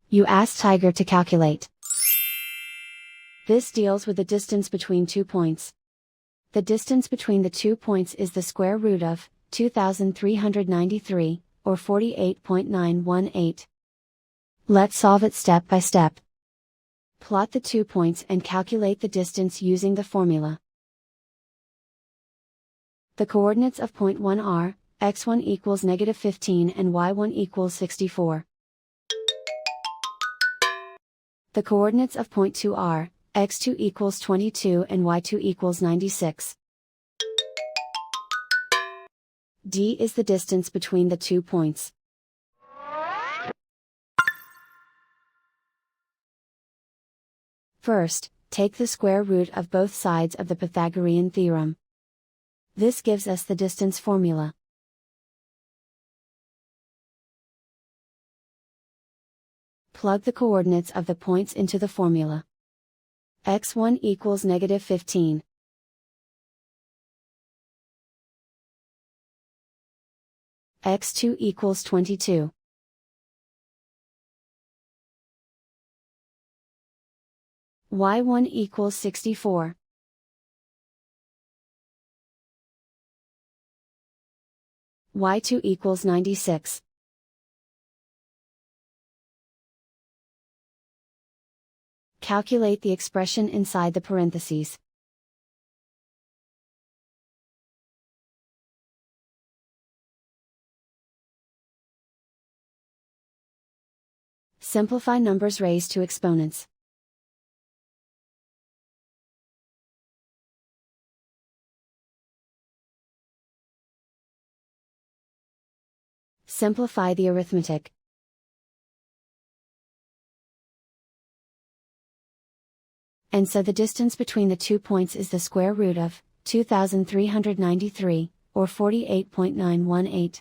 You ask Tiger to calculate. This deals with the distance between 2 points. The distance between the 2 points is the square root of 2393, or 48.918. Let's solve it step by step. Plot the 2 points and calculate the distance using the formula. The coordinates of point 1 are, x1 equals -15 and y1 equals 64. The coordinates of point 2 are, x2 equals 22 and y2 equals 96. D is the distance between the 2 points. First, take the square root of both sides of the Pythagorean theorem. This gives us the distance formula. Plug the coordinates of the points into the formula. x1 equals -15. x2 equals 22. y1 equals 64. y2 equals 96. Calculate the expression inside the parentheses. Simplify numbers raised to exponents. Simplify the arithmetic. And so the distance between the 2 points is the square root of 2393, or 48.918.